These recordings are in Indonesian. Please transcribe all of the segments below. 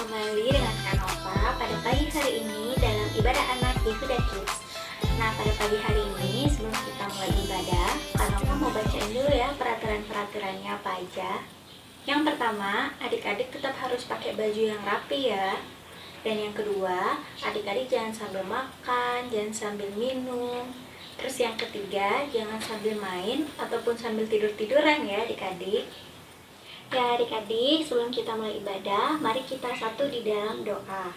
kembali dengan Kanova pada pagi hari ini dalam ibadah anak di Huda Kids. Nah, pada pagi hari ini sebelum kita mulai ibadah, Kanova mau bacain dulu ya peraturan-peraturannya apa aja. Yang pertama, adik-adik tetap harus pakai baju yang rapi ya. Dan yang kedua, adik-adik jangan sambil makan, jangan sambil minum. Terus yang ketiga, jangan sambil main ataupun sambil tidur-tiduran ya adik-adik. Ya adik-adik, sebelum kita mulai ibadah, mari kita satu di dalam doa.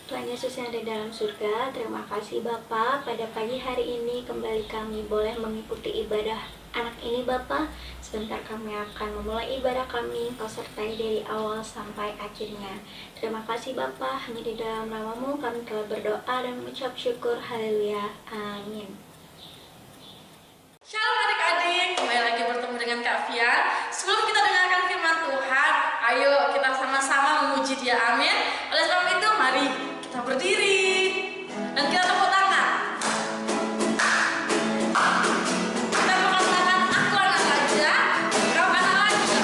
Tuhan Yesus yang ada dalam surga, terima kasih Bapa, pada pagi hari ini kembali kami boleh mengikuti ibadah anak ini Bapa. Sebentar kami akan memulai ibadah kami, Kau sertai dari awal sampai akhirnya. Terima kasih Bapa, hanya di dalam namamu kami telah berdoa dan mengucap syukur, haleluya, amin. Shalom adik-adik, kembali lagi bertemu dengan Kak Fian. Sebelum kita dengarkan firman Tuhan, ayo kita sama-sama memuji Dia, amin. Oleh sebab itu, mari kita berdiri dan kita tepuk tangan. Kita mengatakan, aku anak raja, kau anak raja.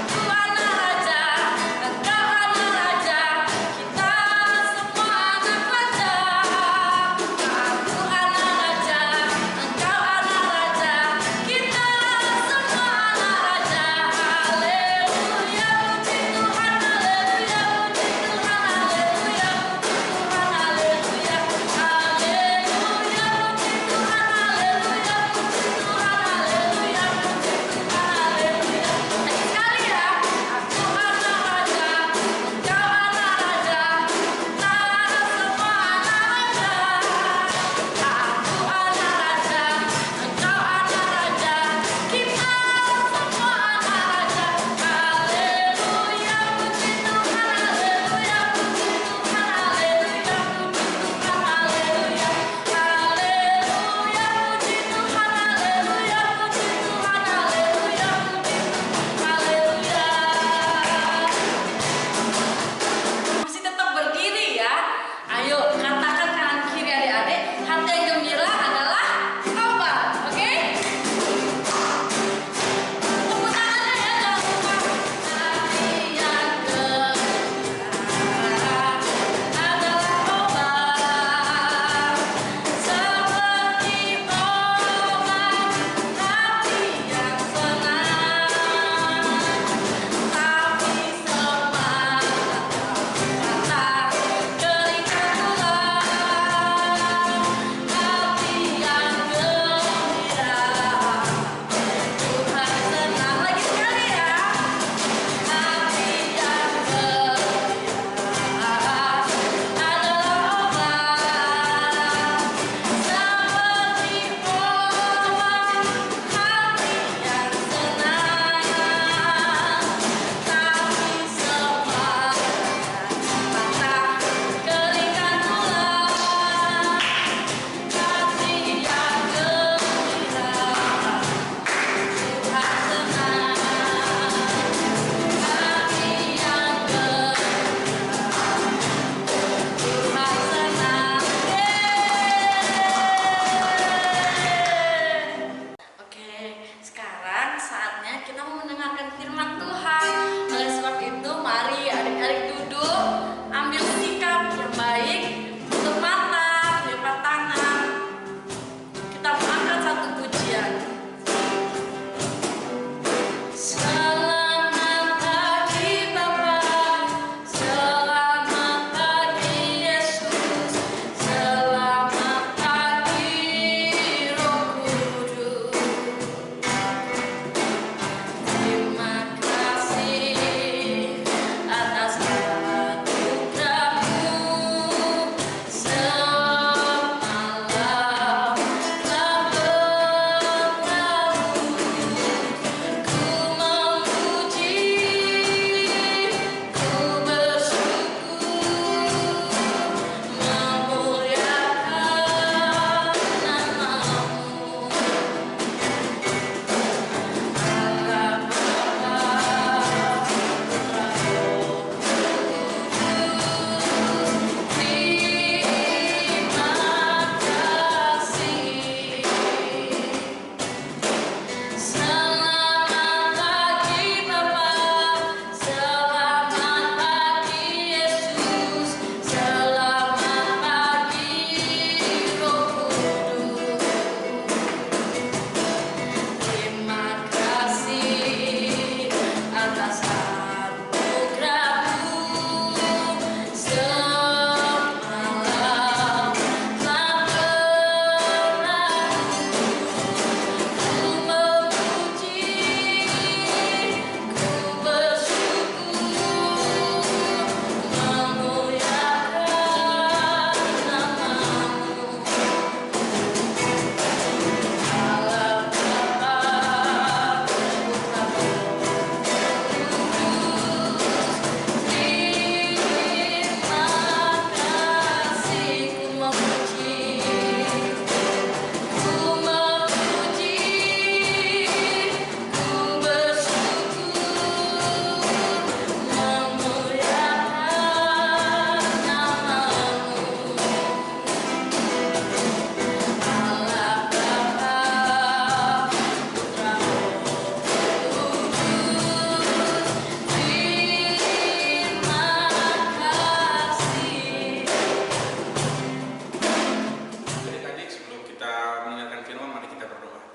Aku anak raja, dan kau anak raja. Kita semua anak raja. Aku anak raja, dan kau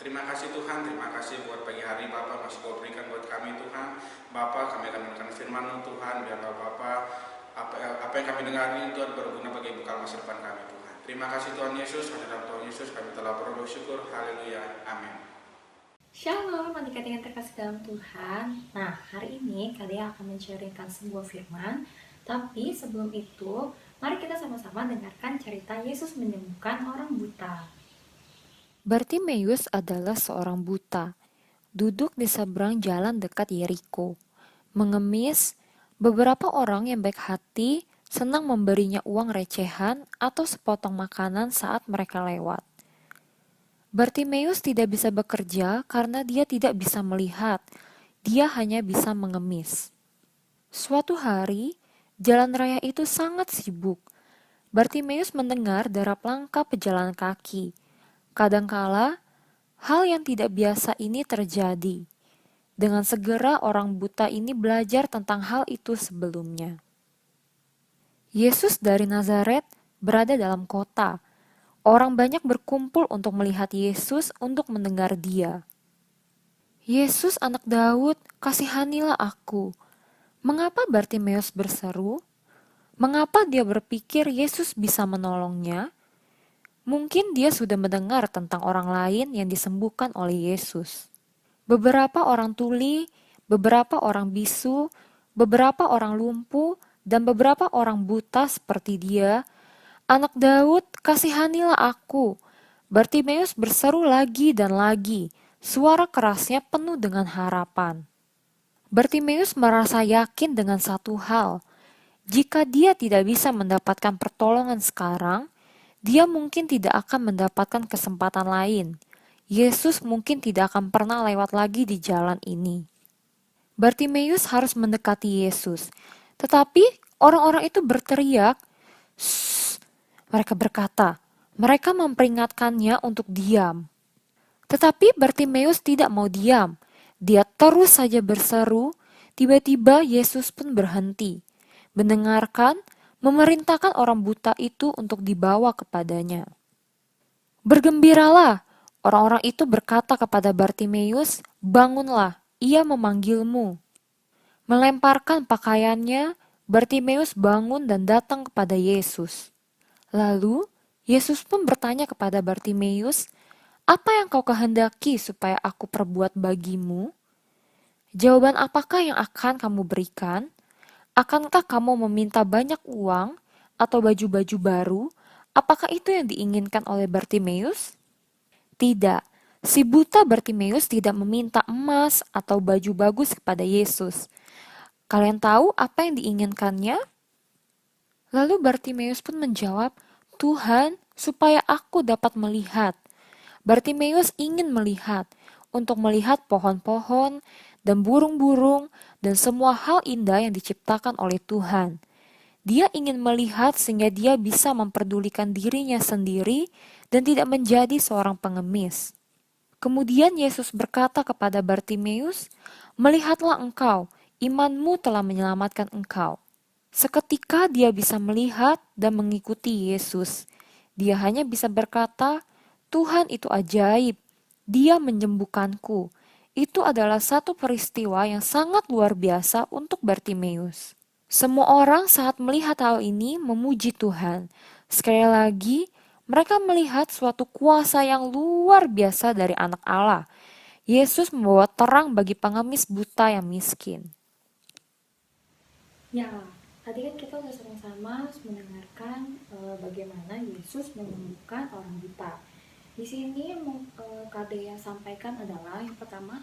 Terima kasih Tuhan, terima kasih buat pagi hari Bapak masih Kau berikan buat kami Tuhan. Bapak, kami akan mendengarkan firman-Mu Tuhan, biarlah Bapak apa yang kami dengar ini Tuhan berguna bagi bekal masa depan kami Tuhan. Terima kasih Tuhan Yesus, hanya dalam Tuhan Yesus kami telah bersyukur. Haleluya, amin. Shalom, adik-adik yang terkasih dalam Tuhan. Nah, hari ini kalian akan menceritakan sebuah firman. Tapi sebelum itu, mari kita sama-sama dengarkan cerita Yesus menyembuhkan orang buta. Bartimeus adalah seorang buta, duduk di seberang jalan dekat Yeriko. Mengemis, beberapa orang yang baik hati senang memberinya uang recehan atau sepotong makanan saat mereka lewat. Bartimeus tidak bisa bekerja karena dia tidak bisa melihat, dia hanya bisa mengemis. Suatu hari, jalan raya itu sangat sibuk. Bartimeus mendengar derap langkah pejalan kaki. Kadangkala, hal yang tidak biasa ini terjadi. Dengan segera orang buta ini belajar tentang hal itu sebelumnya. Yesus dari Nazaret berada dalam kota. Orang banyak berkumpul untuk melihat Yesus, untuk mendengar Dia. Yesus anak Daud, kasihanilah aku. Mengapa Bartimeus berseru? Mengapa dia berpikir Yesus bisa menolongnya? Mungkin dia sudah mendengar tentang orang lain yang disembuhkan oleh Yesus. Beberapa orang tuli, beberapa orang bisu, beberapa orang lumpuh, dan beberapa orang buta seperti dia. Anak Daud, kasihanilah aku. Bartimeus berseru lagi dan lagi. Suara kerasnya penuh dengan harapan. Bartimeus merasa yakin dengan satu hal. Jika dia tidak bisa mendapatkan pertolongan sekarang, dia mungkin tidak akan mendapatkan kesempatan lain. Yesus mungkin tidak akan pernah lewat lagi di jalan ini. Bartimeus harus mendekati Yesus. Tetapi orang-orang itu berteriak, "Shh!" Mereka berkata, mereka memperingatkannya untuk diam. Tetapi Bartimeus tidak mau diam. Dia terus saja berseru. Tiba-tiba Yesus pun berhenti, mendengarkan, memerintahkan orang buta itu untuk dibawa kepadanya. Bergembiralah, orang-orang itu berkata kepada Bartimeus, bangunlah, ia memanggilmu. Melemparkan pakaiannya, Bartimeus bangun dan datang kepada Yesus. Lalu, Yesus pun bertanya kepada Bartimeus, apa yang kau kehendaki supaya aku perbuat bagimu? Jawaban apakah yang akan kamu berikan? Akankah kamu meminta banyak uang atau baju-baju baru? Apakah itu yang diinginkan oleh Bartimeus? Tidak, si buta Bartimeus tidak meminta emas atau baju bagus kepada Yesus. Kalian tahu apa yang diinginkannya? Lalu Bartimeus pun menjawab, Tuhan, supaya aku dapat melihat. Bartimeus ingin melihat, untuk melihat pohon-pohon dan burung-burung dan semua hal indah yang diciptakan oleh Tuhan. Dia ingin melihat sehingga dia bisa memperdulikan dirinya sendiri dan tidak menjadi seorang pengemis. Kemudian Yesus berkata kepada Bartimeus, melihatlah engkau, imanmu telah menyelamatkan engkau. Seketika dia bisa melihat dan mengikuti Yesus. Dia hanya bisa berkata, Tuhan itu ajaib, Dia menyembuhkanku. Itu adalah satu peristiwa yang sangat luar biasa untuk Bartimeus. Semua orang saat melihat hal ini memuji Tuhan. Sekali lagi, mereka melihat suatu kuasa yang luar biasa dari anak Allah. Yesus membawa terang bagi pengemis buta yang miskin. Ya, tadi kan kita sudah sama-sama mendengarkan bagaimana Yesus menyembuhkan orang buta. Di sini yang Kak Dea sampaikan adalah yang pertama,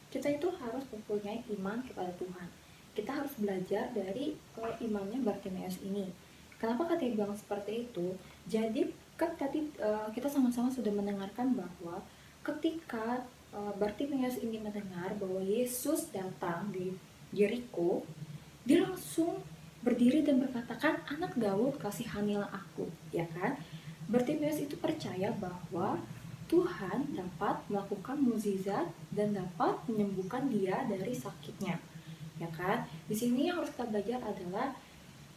kita itu harus mempunyai iman kepada Tuhan. Kita harus belajar dari imannya Bartimeus ini. Kenapa Kak Dea bilang seperti itu? Jadi kan tadi kita sama-sama sudah mendengarkan bahwa ketika Bartimeus ini mendengar bahwa Yesus datang di Yeriko, dia langsung berdiri dan berkatakan, anak Daud, kasihanilah aku, ya kan? Bartimeus itu percaya bahwa Tuhan dapat melakukan mukjizat dan dapat menyembuhkan dia dari sakitnya, ya kan? Di sini yang harus kita belajar adalah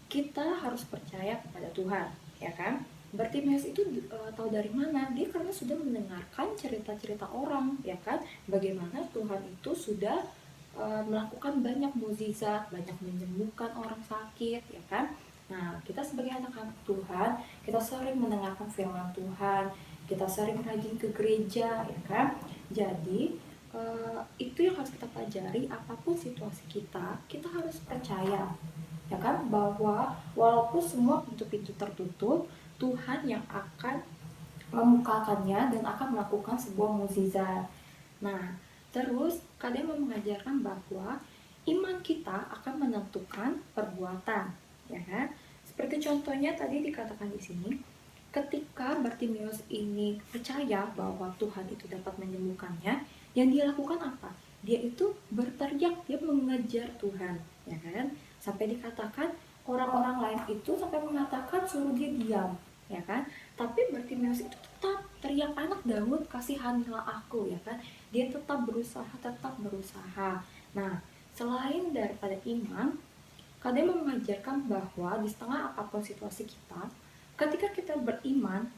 kita harus percaya kepada Tuhan, ya kan? Bartimeus itu tahu dari mana? Dia karena sudah mendengarkan cerita-cerita orang, ya kan? Bagaimana Tuhan itu sudah melakukan banyak mukjizat, banyak menyembuhkan orang sakit, ya kan? Nah, kita sebagai anak-anak Tuhan, kita sering mendengarkan firman Tuhan, kita sering rajin ke gereja, ya kan? Jadi, itu yang harus kita pelajari. Apapun situasi kita harus percaya, ya kan? Bahwa walaupun semua pintu-pintu tertutup, Tuhan yang akan membukakannya dan akan melakukan sebuah mukjizat. Nah, terus kadang mengajarkan bahwa iman kita akan menentukan perbuatan, ya kan? Seperti contohnya tadi dikatakan di sini, ketika Bartimeus ini percaya bahwa Tuhan itu dapat menyembuhkannya, yang dia lakukan apa? Dia itu berteriak, dia mengejar Tuhan, ya kan? Sampai dikatakan orang-orang lain itu sampai mengatakan suruh dia diam, ya kan? Tapi Bartimeus itu tetap teriak, anak Daud, kasihanilah aku, ya kan? Dia tetap berusaha. Nah, selain daripada iman, kadang mengajarkan bahwa di setengah apapun situasi kita, ketika kita beriman,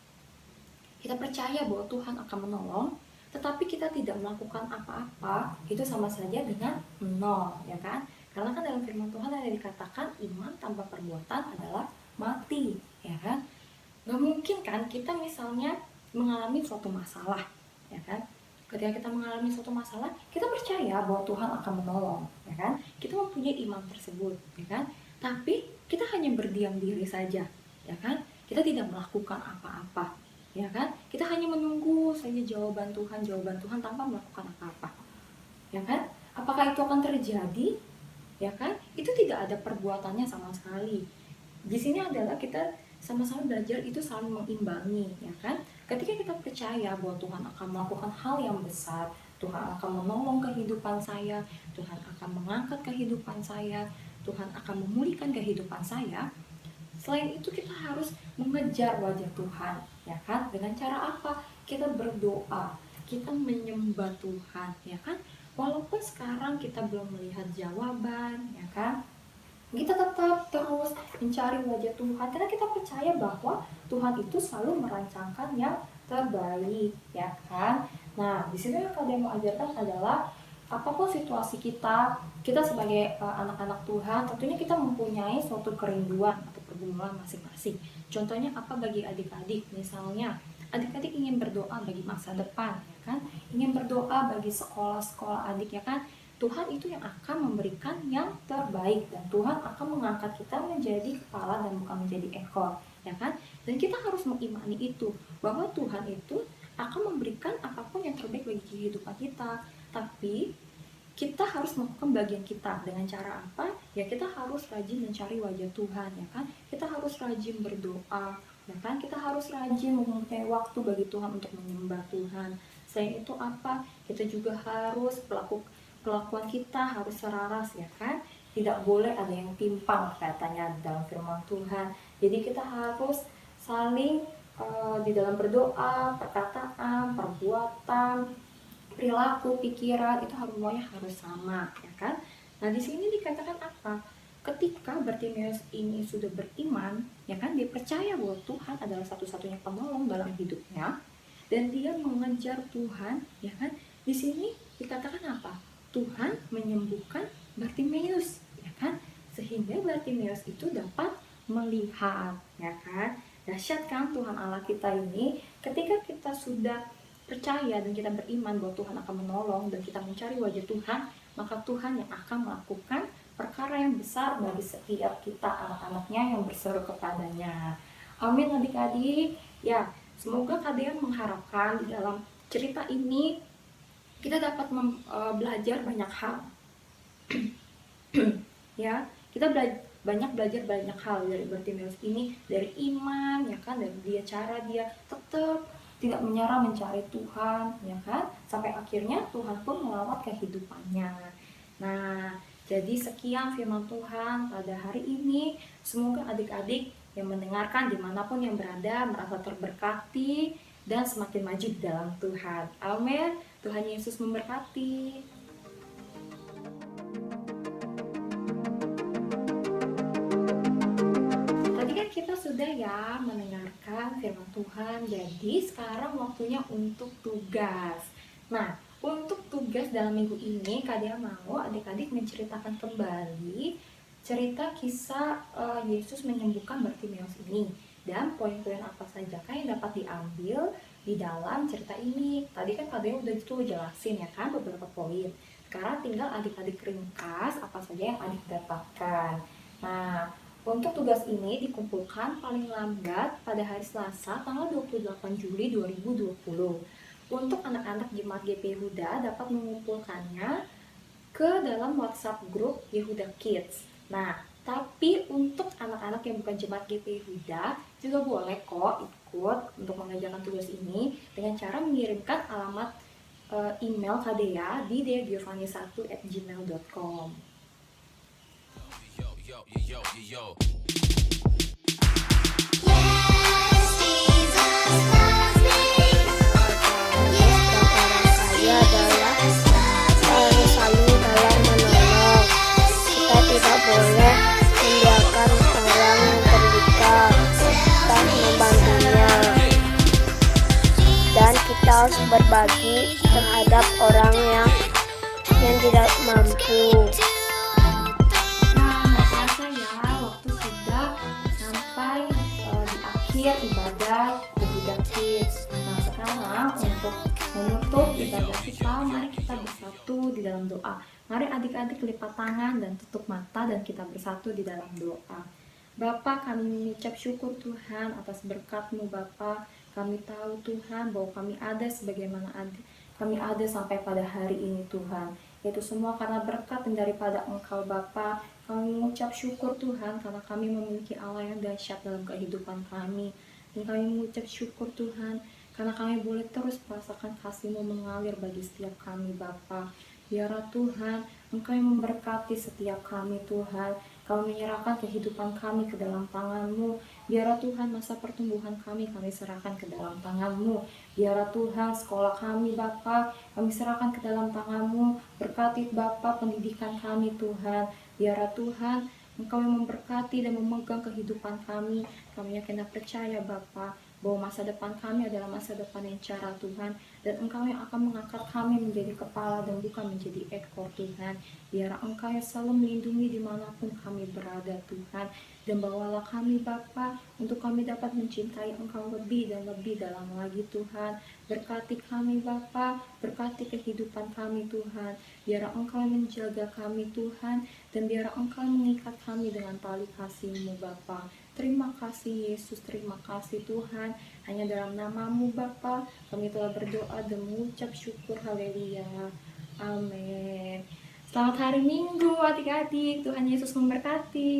kita percaya bahwa Tuhan akan menolong, tetapi kita tidak melakukan apa-apa, itu sama saja dengan nol, ya kan? Karena kan dalam firman Tuhan ada dikatakan iman tanpa perbuatan adalah mati, ya kan? Gak mungkin kan kita misalnya mengalami suatu masalah, ya kan? Ketika kita mengalami suatu masalah, kita percaya bahwa Tuhan akan menolong, ya kan? Kita mempunyai iman tersebut, ya kan? Tapi kita hanya berdiam diri saja, ya kan? Kita tidak melakukan apa-apa, ya kan? Kita hanya menunggu saja jawaban Tuhan tanpa melakukan apa-apa, ya kan? Apakah itu akan terjadi? Ya kan? Itu tidak ada perbuatannya sama sekali. Di sini adalah kita sama-sama belajar itu saling mengimbangi, ya kan? Ketika kita percaya bahwa Tuhan akan melakukan hal yang besar, Tuhan akan menolong kehidupan saya, Tuhan akan mengangkat kehidupan saya, Tuhan akan memulihkan kehidupan saya. Selain itu kita harus mengejar wajah Tuhan, ya kan? Dengan cara apa? Kita berdoa, kita menyembah Tuhan, ya kan? Walaupun sekarang kita belum melihat jawaban, ya kan? Kita tetap terus mencari wajah Tuhan karena kita percaya bahwa Tuhan itu selalu merancangkan yang terbaik, ya kan? Nah, di sini yang kalian mau ajarkan adalah apapun situasi kita sebagai anak-anak Tuhan, tentunya kita mempunyai suatu kerinduan atau pergumulan masing-masing. Contohnya apa bagi adik-adik? Misalnya, adik-adik ingin berdoa bagi masa depan, ya kan? Ingin berdoa bagi sekolah-sekolah adik, ya kan? Tuhan itu yang akan memberikan yang terbaik dan Tuhan akan mengangkat kita menjadi kepala dan bukan menjadi ekor, ya kan? Dan kita harus mengimani itu bahwa Tuhan itu akan memberikan apapun yang terbaik bagi kehidupan kita. Tapi kita harus melakukan bagian kita dengan cara apa? Ya kita harus rajin mencari wajah Tuhan, ya kan? Kita harus rajin berdoa, ya kan? Kita harus rajin mempunyai waktu bagi Tuhan untuk menyembah Tuhan. Selain itu apa? Kita juga harus pelakuan kita harus selaras, ya kan? Tidak boleh ada yang timpang katanya dalam firman Tuhan. Jadi kita harus saling di dalam berdoa, perkataan, perbuatan, perilaku, pikiran itu semuanya harus sama, ya kan? Nah, di sini dikatakan apa? Ketika Bartimeus ini sudah beriman, ya kan, dia percaya bahwa Tuhan adalah satu-satunya penolong dalam hidupnya dan dia mengejar Tuhan, ya kan? Di sini dikatakan apa? Tuhan menyembuhkan Bartimeus, ya kan? Sehingga Bartimeus itu dapat melihat, ya kan? Dahsyat kan Tuhan Allah kita ini. Ketika kita sudah percaya dan kita beriman bahwa Tuhan akan menolong dan kita mencari wajah Tuhan, maka Tuhan yang akan melakukan perkara yang besar bagi setiap kita anak-anaknya yang berseru kepadanya. Amin adik-adik. Ya, semoga kalian mengharapkan di dalam cerita ini kita dapat belajar banyak hal. Ya, kita banyak belajar banyak hal dari Bartimeus ini, dari iman, ya kan, dari cara dia tetap tidak menyerah mencari Tuhan, ya kan, sampai akhirnya Tuhan pun melawat kehidupannya. Nah, jadi sekian firman Tuhan pada hari ini. Semoga adik-adik yang mendengarkan dimanapun yang berada merasa terberkati dan semakin maju di dalam Tuhan. Amin. Tuhan Yesus memberkati. Tadi kan kita sudah ya mendengarkan firman Tuhan. Jadi sekarang waktunya untuk tugas. Nah, untuk tugas dalam minggu ini Kak Dea mau adik-adik menceritakan kembali cerita kisah Yesus menyembuhkan Bartimeus ini. Dan poin-poin apa saja yang dapat diambil di dalam cerita ini. Tadi kan Kak Dea udah jelasin ya kan beberapa poin. Sekarang tinggal adik-adik ringkas apa saja yang adik dapatkan. Nah, untuk tugas ini dikumpulkan paling lambat pada hari Selasa tanggal 28 Juli 2020. Untuk anak-anak Jemaat GP Yehuda dapat mengumpulkannya ke dalam WhatsApp grup Yehuda Kids. Nah, tapi untuk anak-anak yang bukan Jemaat GP Yehuda juga boleh kok ikut untuk mengerjakan tugas ini dengan cara mengirimkan alamat email Kak Dea di deagiovanni1@gmail.com. Kaya adalah selalu dalam menolong. Kita tidak boleh membiarkan orang yang terluka, kita membantunya. Dan kita harus berbagi terhadap orang yang tidak mampu. Nah, nggak terasa ya, waktu sudah sampai di akhir ibadah Yehuda Kids. Nah, sekarang untuk menutup ibadah kita, mari kita bersatu di dalam doa. Mari adik-adik lipat tangan dan tutup mata dan kita bersatu di dalam doa. Bapa, kami mengucap syukur Tuhan atas berkat-Mu Bapa. Kami tahu Tuhan bahwa kami ada sebagaimana kami ada sampai pada hari ini Tuhan. Itu semua karena berkat yang daripada Engkau Bapa. Kami mengucap syukur Tuhan karena kami memiliki Allah yang dahsyat dalam kehidupan kami. Dan kami mengucap syukur Tuhan karena kami boleh terus merasakan kasih-Mu mengalir bagi setiap kami Bapa. Biarlah Tuhan Engkau yang memberkati setiap kami Tuhan. Kami menyerahkan kehidupan kami ke dalam tangan-Mu. Biarlah Tuhan masa pertumbuhan kami serahkan ke dalam tangan-Mu. Biarlah Tuhan sekolah kami Bapa, kami serahkan ke dalam tangan-Mu. Berkati Bapa pendidikan kami Tuhan. Biarlah Tuhan Engkau yang memberkati dan memegang kehidupan kami. Kami yakin dan percaya Bapa bahwa masa depan kami adalah masa depan yang cerah Tuhan, dan Engkau yang akan mengangkat kami menjadi kepala dan bukan menjadi ekor Tuhan. Biar Engkau yang selalu melindungi dimanapun kami berada Tuhan, dan bawalah kami Bapa untuk kami dapat mencintai Engkau lebih dan lebih dalam lagi Tuhan. Berkati kami Bapa, berkati kehidupan kami Tuhan. Biar Engkau yang menjaga kami Tuhan, dan biar Engkau mengikat kami dengan tali kasih-Mu Bapa. Terima kasih Yesus, terima kasih Tuhan. Hanya dalam nama-Mu Bapa kami telah berdoa dan mengucap syukur. Haleluya. Amin. Selamat hari Minggu adik-adik. Tuhan Yesus memberkati.